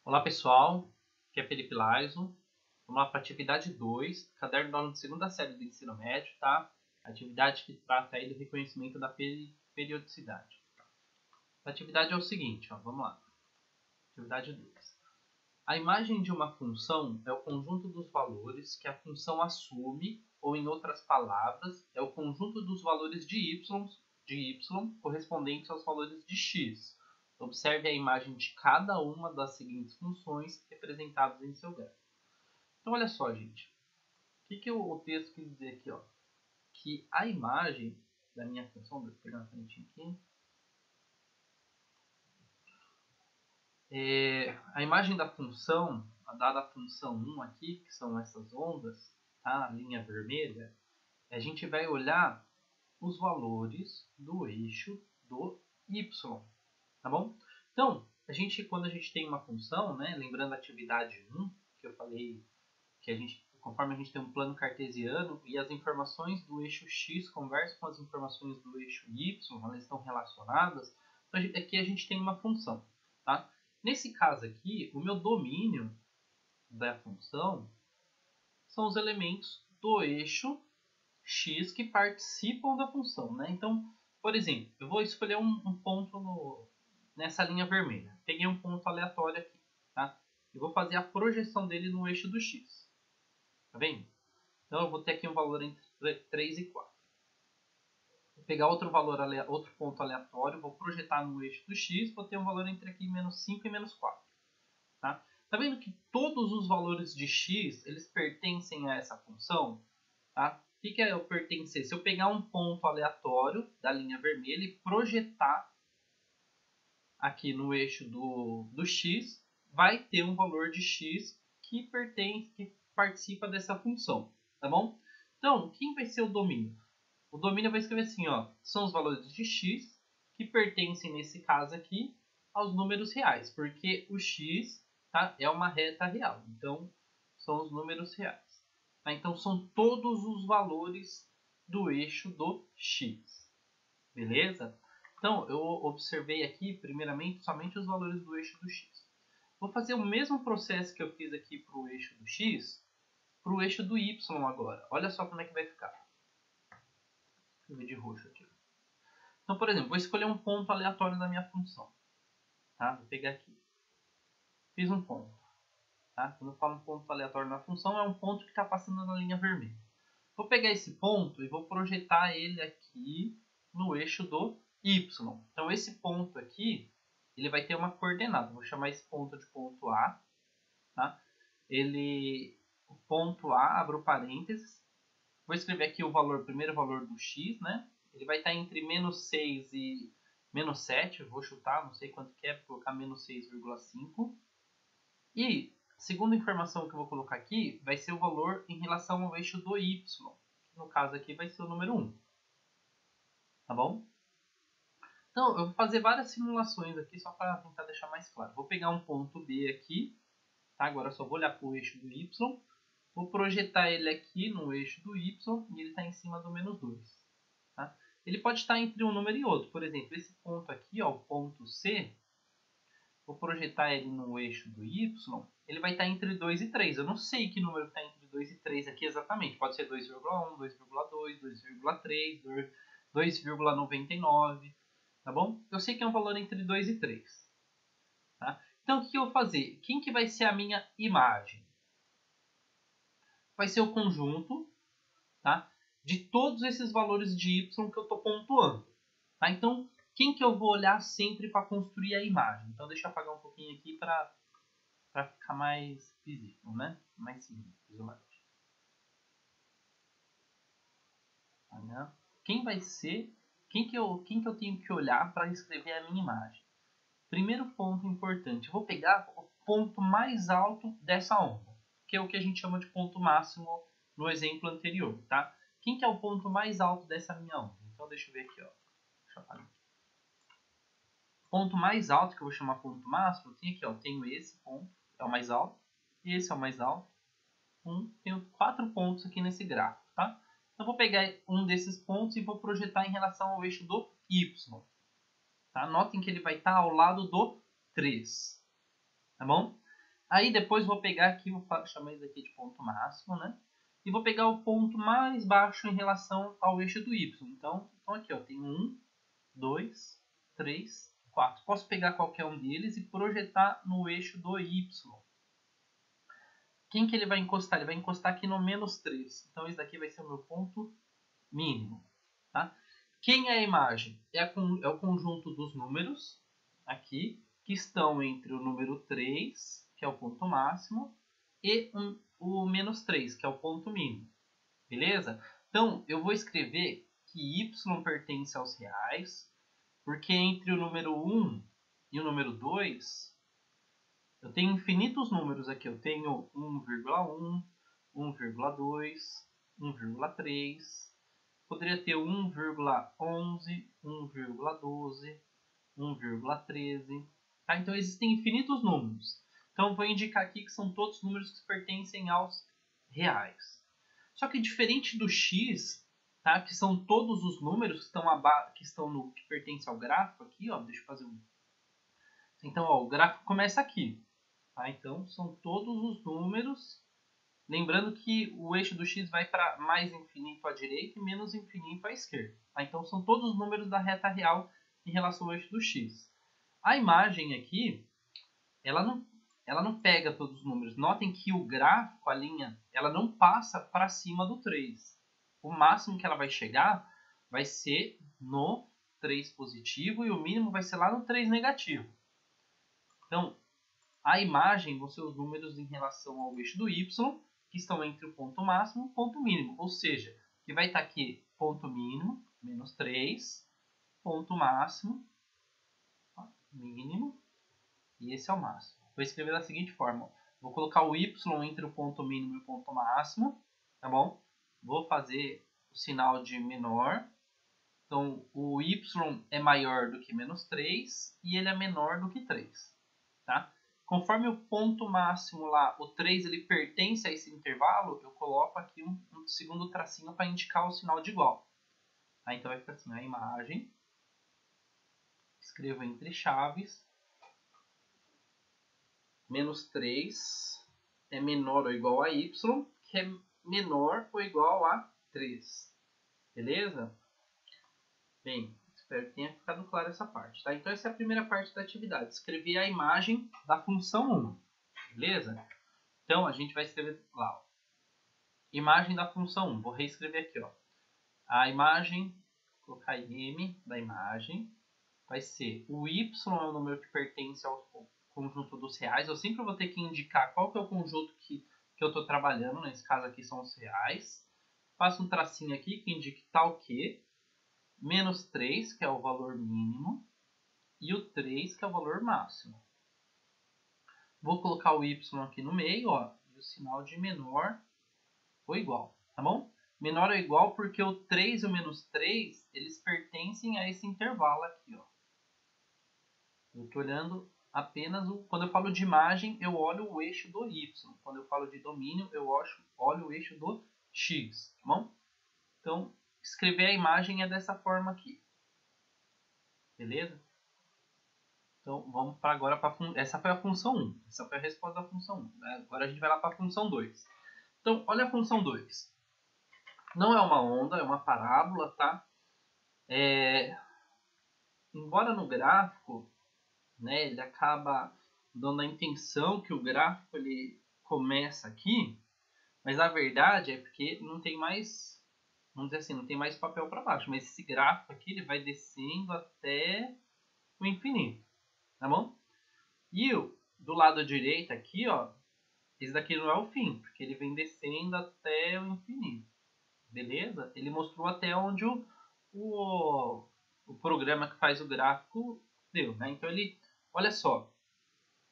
Olá pessoal, aqui é Felipe Laiso. Vamos lá para a atividade 2, caderno do aluno de segunda série do ensino médio, tá? Atividade que trata aí do reconhecimento da periodicidade. A atividade é o seguinte, ó, vamos lá. Atividade 2. A imagem de uma função é o conjunto dos valores que a função assume, ou em outras palavras, é o conjunto dos valores de y correspondentes aos valores de x. Observe a imagem de cada uma das seguintes funções representadas em seu gráfico. Então, olha só, gente. O que o texto quis dizer aqui? Ó? Que a imagem da minha função, deixa eu pegar uma canetinha aqui. A imagem da função, a dada função 1 aqui, que são essas ondas, tá? A linha vermelha, a gente vai olhar os valores do eixo do y, tá bom? Então, quando a gente tem uma função, né, lembrando a atividade 1, que eu falei que conforme a gente tem um plano cartesiano e as informações do eixo x conversam com as informações do eixo y, elas estão relacionadas, então aqui a gente tem uma função, tá? Nesse caso aqui, o meu domínio da função são os elementos do eixo x que participam da função, né? Então, por exemplo, eu vou escolher um ponto nessa linha vermelha. Peguei um ponto aleatório aqui, tá? E vou fazer a projeção dele no eixo do x. Tá vendo? Então, eu vou ter aqui um valor entre 3 e 4. Vou pegar outro ponto aleatório, vou projetar no eixo do x, vou ter um valor entre aqui menos 5 e menos 4. Tá? Tá vendo que todos os valores de x, eles pertencem a essa função? Tá? O que é o pertencer? Se eu pegar um ponto aleatório da linha vermelha e projetar aqui no eixo do x, vai ter um valor de x que participa dessa função, tá bom? Então, quem vai ser o domínio? O domínio vai escrever assim, ó, são os valores de x que pertencem, nesse caso aqui, aos números reais, porque o x, tá, é uma reta real, então são os números reais. Tá? Então, são todos os valores do eixo do x, beleza? Então, eu observei aqui, primeiramente, somente os valores do eixo do x. Vou fazer o mesmo processo que eu fiz aqui para o eixo do x, para o eixo do y agora. Olha só como é que vai ficar. Deixa eu ver de roxo aqui. Então, por exemplo, vou escolher um ponto aleatório da minha função. Tá? Vou pegar aqui. Fiz um ponto. Tá? Quando eu falo um ponto aleatório na função, é um ponto que está passando na linha vermelha. Vou pegar esse ponto e vou projetar ele aqui no eixo do y. Então, esse ponto aqui, ele vai ter uma coordenada. Vou chamar esse ponto de ponto A. Tá? O ponto A, abro parênteses. Vou escrever aqui o primeiro valor do x, né? Ele vai estar entre menos 6 e menos 7. Eu vou chutar, não sei quanto que é, vou colocar menos 6,5. E a segunda informação que eu vou colocar aqui vai ser o valor em relação ao eixo do y. No caso aqui vai ser o número 1. Tá bom? Então, eu vou fazer várias simulações aqui só para tentar deixar mais claro. Vou pegar um ponto B aqui. Tá? Agora eu só vou olhar para o eixo do y. Vou projetar ele aqui no eixo do y e ele está em cima do menos 2. Tá? Ele pode estar entre um número e outro. Por exemplo, esse ponto aqui, ó, o ponto C, vou projetar ele no eixo do y, ele vai estar entre 2 e 3. Eu não sei que número está entre 2 e 3 aqui exatamente. Pode ser 2,1, 2,2, 2,3, 2,99. Tá bom? Eu sei que é um valor entre 2 e 3. Tá? Então, o que eu vou fazer? Quem que vai ser a minha imagem? Vai ser o conjunto, tá, de todos esses valores de y que eu estou pontuando. Tá? Então, quem que eu vou olhar sempre para construir a imagem? Então, deixa eu apagar um pouquinho aqui para ficar mais visível, né? Mais simples. Tá? Quem vai ser... Quem que eu tenho que olhar para escrever a minha imagem? Primeiro ponto importante. Eu vou pegar o ponto mais alto dessa onda, que é o que a gente chama de ponto máximo no exemplo anterior, tá? Quem que é o ponto mais alto dessa minha onda? Então, deixa eu ver aqui, ó. Deixa eu apagar. O ponto mais alto, que eu vou chamar ponto máximo, tem aqui, ó. Tenho esse ponto, é o mais alto. Esse é o mais alto. Tenho 4 pontos aqui nesse gráfico, tá? Então, eu vou pegar um desses pontos e vou projetar em relação ao eixo do y. Tá? Notem que ele vai estar ao lado do 3. Tá bom? Aí depois vou pegar aqui, vou chamar isso aqui de ponto máximo, né? E vou pegar o ponto mais baixo em relação ao eixo do y. Então aqui, ó, tem 1, 2, 3, 4. Posso pegar qualquer um deles e projetar no eixo do y. Quem que ele vai encostar? Ele vai encostar aqui no menos 3. Então esse daqui vai ser o meu ponto mínimo. Tá? Quem é a imagem? É o conjunto dos números aqui, que estão entre o número 3, que é o ponto máximo, e o menos 3, que é o ponto mínimo. Beleza? Então, eu vou escrever que y pertence aos reais, porque entre o número 1 e o número 2, eu tenho infinitos números aqui. Eu tenho 1,1, 1,2, 1,3. Poderia ter 1,11, 1,12, 1,13. Tá? Então, existem infinitos números. Então, vou indicar aqui que são todos números que pertencem aos reais. Só que diferente do x, tá? Que são todos os números que estão no que pertence ao gráfico aqui, ó, deixa eu fazer um. Então, ó, o gráfico começa aqui, tá? Então, são todos os números, lembrando que o eixo do x vai para mais infinito à direita e menos infinito à esquerda, tá? Então, são todos os números da reta real em relação ao eixo do x. A imagem aqui, ela não pega todos os números. Notem que o gráfico, a linha, ela não passa para cima do 3. O máximo que ela vai chegar vai ser no 3 positivo e o mínimo vai ser lá no 3 negativo. Então, a imagem vão ser os números em relação ao eixo do y, que estão entre o ponto máximo e o ponto mínimo. Ou seja, que vai estar aqui ponto mínimo, menos 3, ponto máximo, mínimo, e esse é o máximo. Vou escrever da seguinte forma. Vou colocar o y entre o ponto mínimo e o ponto máximo, tá bom? Vou fazer o sinal de menor. Então, o y é maior do que menos 3 e ele é menor do que 3. Tá? Conforme o ponto máximo lá, o 3, ele pertence a esse intervalo, eu coloco aqui um segundo tracinho para indicar o sinal de igual. Tá? Então, vai ficar assim, a imagem. Escrevo entre chaves. Menos 3 é menor ou igual a y, que é menor ou igual a 3. Beleza? Bem, espero que tenha ficado claro essa parte. Tá? Então, essa é a primeira parte da atividade. Escrever a imagem da função 1. Beleza? Então, a gente vai escrever lá. Ó. Imagem da função 1. Vou reescrever aqui. Ó. A imagem, vou colocar m da imagem, vai ser o y é o número que pertence ao conjunto dos reais. Eu sempre vou ter que indicar qual que é o conjunto que eu estou trabalhando. Nesse caso aqui são os reais. Faço um tracinho aqui que indique tal que. Menos 3, que é o valor mínimo. E o 3, que é o valor máximo. Vou colocar o y aqui no meio, ó, e o sinal de menor ou igual, tá bom? Menor ou igual porque o 3 e o menos 3, eles pertencem a esse intervalo aqui, ó. Eu estou olhando apenas quando eu falo de imagem, eu olho o eixo do y. Quando eu falo de domínio, eu olho o eixo do x, tá bom? Então, escrever a imagem é dessa forma aqui. Beleza? Então, vamos para agora para essa foi a função 1. Essa foi a resposta da função 1. Né? Agora a gente vai lá para a função 2. Então, olha a função 2. Não é uma onda, é uma parábola, tá? Embora no gráfico, né, ele acaba dando a intenção que o gráfico ele começa aqui, mas na verdade é porque não tem mais, vamos dizer assim, não tem mais papel para baixo, mas esse gráfico aqui ele vai descendo até o infinito, tá bom? E do lado direito aqui, ó, esse daqui não é o fim, porque ele vem descendo até o infinito, beleza? Ele mostrou até onde o programa que faz o gráfico deu, né? Então ele, olha só,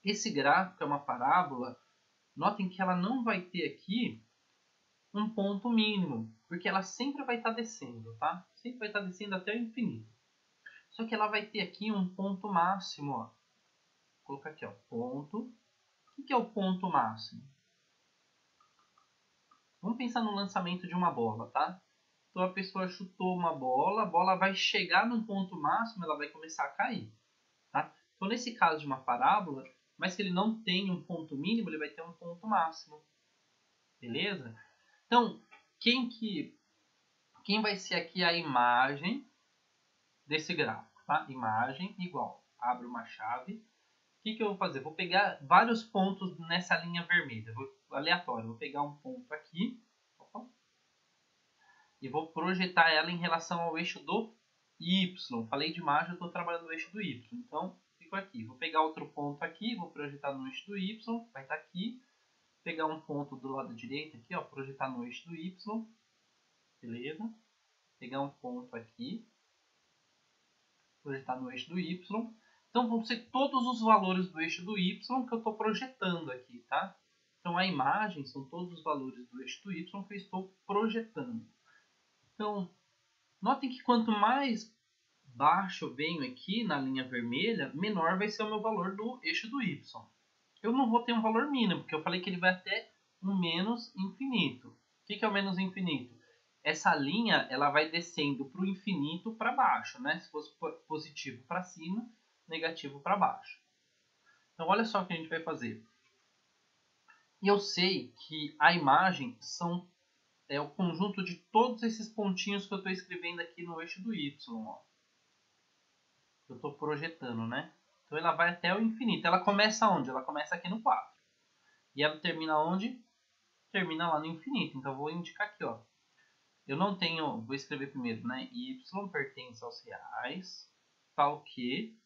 esse gráfico é uma parábola. Notem que ela não vai ter aqui um ponto mínimo, porque ela sempre vai estar descendo, tá? Sempre vai estar descendo até o infinito. Só que ela vai ter aqui um ponto máximo, ó. Vou colocar aqui, ó, ponto. O que é o ponto máximo? Vamos pensar no lançamento de uma bola, tá? Então a pessoa chutou uma bola, a bola vai chegar num ponto máximo, ela vai começar a cair, tá? Então nesse caso de uma parábola, mas que ele não tem um ponto mínimo, ele vai ter um ponto máximo. Beleza? Então, quem vai ser aqui a imagem desse gráfico? Tá? Imagem igual. Abro uma chave. O que eu vou fazer? Vou pegar vários pontos nessa linha vermelha. Aleatório. Vou pegar um ponto aqui. Opa, e vou projetar ela em relação ao eixo do Y. Falei de imagem, eu estou trabalhando no eixo do Y. Então, fico aqui. Vou pegar outro ponto aqui, vou projetar no eixo do Y, vai estar aqui. Pegar um ponto do lado direito aqui, ó, projetar no eixo do Y. Beleza? Pegar um ponto aqui, projetar no eixo do Y. Então, vão ser todos os valores do eixo do Y que eu estou projetando aqui, tá? Então, a imagem são todos os valores do eixo do Y que eu estou projetando. Então, notem que quanto mais baixo eu venho aqui na linha vermelha, menor vai ser o meu valor do eixo do Y. Eu não vou ter um valor mínimo, porque eu falei que ele vai até um menos infinito. O que é o menos infinito? Essa linha ela vai descendo para o infinito para baixo, né? Se fosse positivo para cima, negativo para baixo. Então, olha só o que a gente vai fazer. E eu sei que a imagem é o conjunto de todos esses pontinhos que eu estou escrevendo aqui no eixo do Y. Ó. Eu estou projetando, né? Então ela vai até o infinito. Ela começa onde? Ela começa aqui no 4. E ela termina onde? Termina lá no infinito. Então eu vou indicar aqui, ó. Eu não tenho... Vou escrever primeiro, né? Y pertence aos reais. Tal que...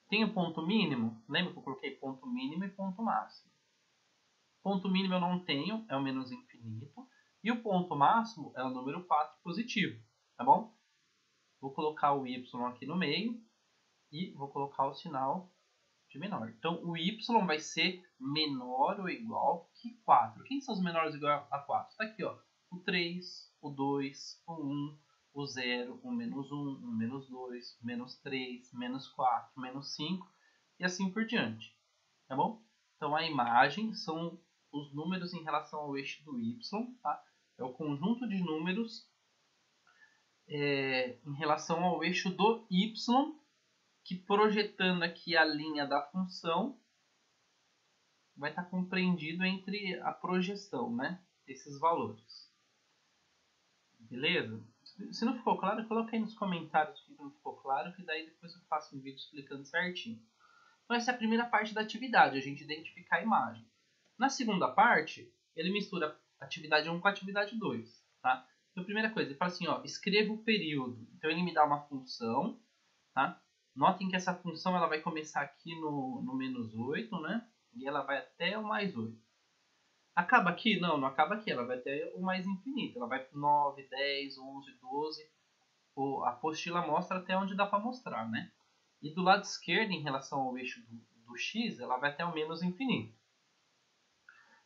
Tem o ponto mínimo? Lembra que eu coloquei ponto mínimo e ponto máximo? Ponto mínimo eu não tenho, é o menos infinito. E o ponto máximo é o número 4 positivo, tá bom? Vou colocar o y aqui no meio e vou colocar o sinal de menor. Então, o y vai ser menor ou igual que 4. Quem são os menores igual a 4? Está aqui, ó. O 3, o 2, o 1, o 0, o menos 1, o menos 2, o menos 3, menos 4, menos 5 e assim por diante. Tá bom? Então, a imagem são os números em relação ao eixo do y, tá? É o conjunto de números em relação ao eixo do y, que projetando aqui a linha da função, vai estar compreendido entre a projeção, né? Esses valores. Beleza? Se não ficou claro, coloca aí nos comentários o que não ficou claro, que daí depois eu faço um vídeo explicando certinho. Então essa é a primeira parte da atividade, a gente identificar a imagem. Na segunda parte, ele mistura atividade 1 com atividade 2, tá? Então, a primeira coisa, ele fala assim, ó, escreva o período. Então, ele me dá uma função, tá? Notem que essa função ela vai começar aqui no menos 8, né? E ela vai até o mais 8. Acaba aqui? Não, não acaba aqui. Ela vai até o mais infinito. Ela vai para 9, 10, 11, 12. A apostila mostra até onde dá para mostrar, né? E do lado esquerdo, em relação ao eixo do x, ela vai até o menos infinito.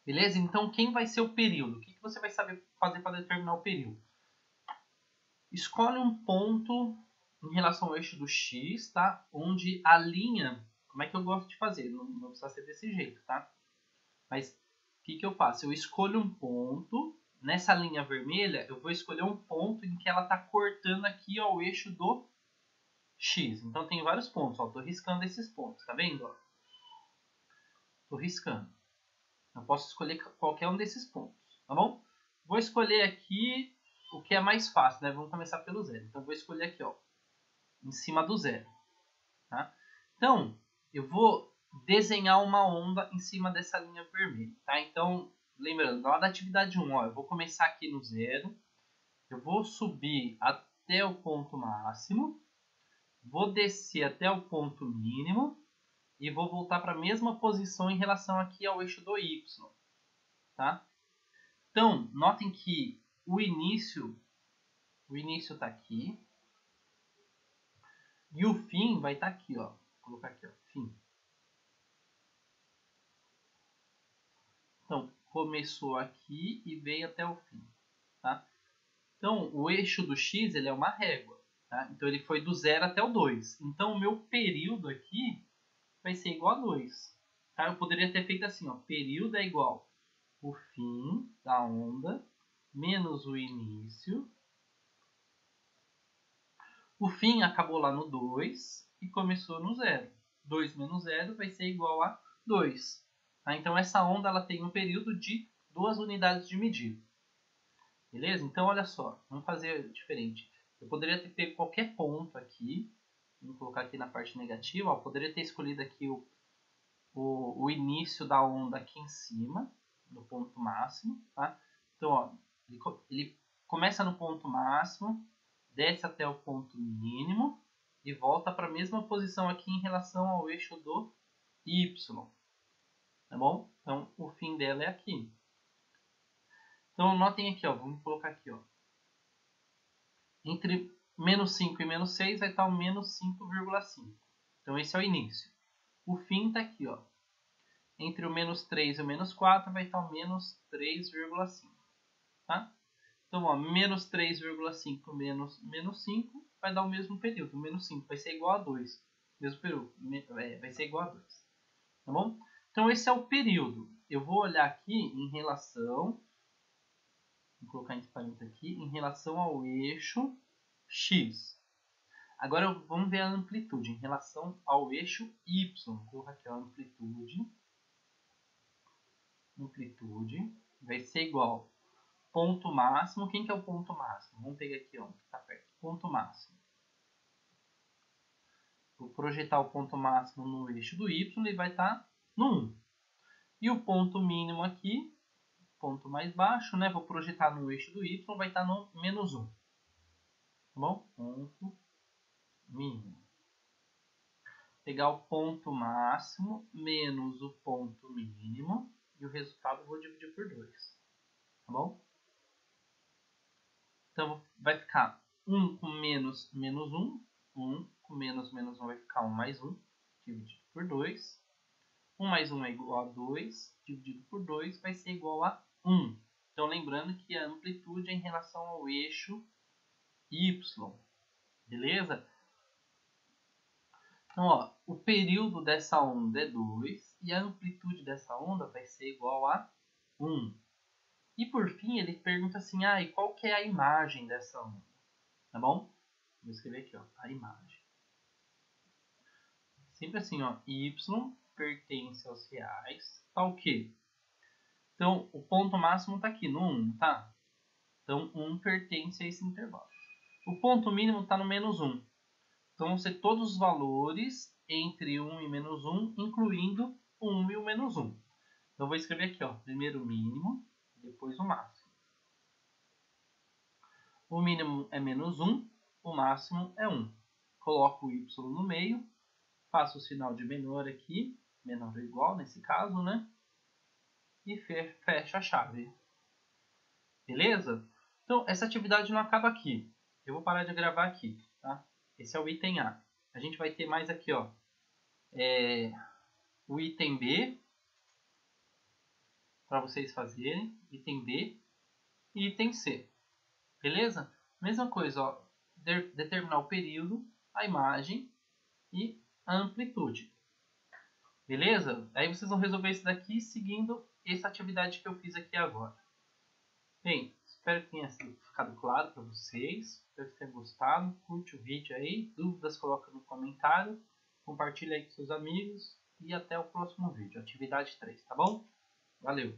Beleza? Então, quem vai ser o período? O que você vai saber fazer para determinar o período? Escolhe um ponto em relação ao eixo do x, tá? Onde a linha... Como é que eu gosto de fazer? Não precisa ser desse jeito, tá? Mas o que eu faço? Eu escolho um ponto. Nessa linha vermelha, eu vou escolher um ponto em que ela está cortando aqui ó, o eixo do x. Então, tem vários pontos. Estou riscando esses pontos, tá vendo? Estou riscando. Eu posso escolher qualquer um desses pontos, tá bom? Vou escolher aqui o que é mais fácil, né? Vamos começar pelo zero. Então, vou escolher aqui, ó, em cima do zero, tá? Então, eu vou desenhar uma onda em cima dessa linha vermelha, tá? Então, lembrando, lá da atividade 1, ó, eu vou começar aqui no zero, eu vou subir até o ponto máximo, vou descer até o ponto mínimo, e vou voltar para a mesma posição em relação aqui ao eixo do y, tá? Então, notem que o início está aqui e o fim vai estar aqui, ó. Vou colocar aqui, ó, fim. Então, começou aqui e veio até o fim, tá? Então, o eixo do x ele é uma régua, tá? Então, ele foi do 0 até o 2. Então, o meu período aqui vai ser igual a 2. Tá? Eu poderia ter feito assim, ó, período é igual o fim da onda menos o início. O fim acabou lá no 2 e começou no 0. 2 menos 0 vai ser igual a 2. Tá? Então, essa onda ela tem um período de 2 unidades de medida. Beleza? Então, olha só. Vamos fazer diferente. Eu poderia ter pego qualquer ponto aqui. Vamos colocar aqui na parte negativa. Ó, poderia ter escolhido aqui o início da onda aqui em cima, no ponto máximo. Tá? Então, ó, ele começa no ponto máximo, desce até o ponto mínimo e volta para a mesma posição aqui em relação ao eixo do y. Tá bom? Então, o fim dela é aqui. Então, notem aqui, ó, vamos colocar aqui, ó. Entre menos 5 e menos 6 vai estar o menos 5,5. Então, esse é o início. O fim está aqui, ó. Entre o menos 3 e o menos 4 vai estar o menos 3,5. Tá? Então, ó, menos 3,5 menos 5 vai dar o mesmo período. Menos 5 vai ser igual a 2. Mesmo período. Vai ser igual a 2. Tá bom? Então, esse é o período. Eu vou olhar aqui em relação... Vou colocar entre parênteses aqui. Em relação ao eixo X. Agora, vamos ver a amplitude em relação ao eixo Y. Vou colocar aqui a amplitude. Amplitude vai ser igual ponto máximo. Quem que é o ponto máximo? Vamos pegar aqui, ó, que está perto. Ponto máximo. Vou projetar o ponto máximo no eixo do Y e vai estar no 1. E o ponto mínimo aqui, ponto mais baixo, né? Vou projetar no eixo do Y, vai estar no menos 1. Tá bom? Ponto mínimo. Pegar o ponto máximo menos o ponto mínimo e o resultado eu vou dividir por 2. Tá bom? Então, vai ficar 1 com menos 1. 1 com menos 1 vai ficar 1 mais 1, dividido por 2. 1 mais 1 é igual a 2, dividido por 2 vai ser igual a 1. Então, lembrando que a amplitude é em relação ao eixo Y. Beleza? Então, ó, o período dessa onda é 2 e a amplitude dessa onda vai ser igual a 1. E por fim, ele pergunta assim, e qual que é a imagem dessa onda? Tá bom? Vou escrever aqui, ó, a imagem. Sempre assim, ó, y pertence aos reais, tá o quê? Então, o ponto máximo está aqui no 1, tá? Então, 1 pertence a esse intervalo. O ponto mínimo está no menos 1. Então, vão ser todos os valores entre 1 e menos 1, incluindo o 1 e o menos 1. Então, eu vou escrever aqui, ó, primeiro o mínimo, depois o máximo. O mínimo é menos 1, o máximo é 1. Coloco o y no meio, faço o sinal de menor aqui, menor ou igual nesse caso, né? E fecho a chave. Beleza? Então, essa atividade não acaba aqui. Eu vou parar de gravar aqui, tá? Esse é o item A. A gente vai ter mais aqui, ó, o item B, para vocês fazerem, item B e item C. Beleza? Mesma coisa, ó, determinar o período, a imagem e a amplitude. Beleza? Aí vocês vão resolver isso daqui seguindo essa atividade que eu fiz aqui agora. Bem, espero que tenha ficado claro para vocês. Espero que tenham gostado. Curte o vídeo aí. Dúvidas, coloca no comentário. Compartilha aí com seus amigos. E até o próximo vídeo. Atividade 3, tá bom? Valeu!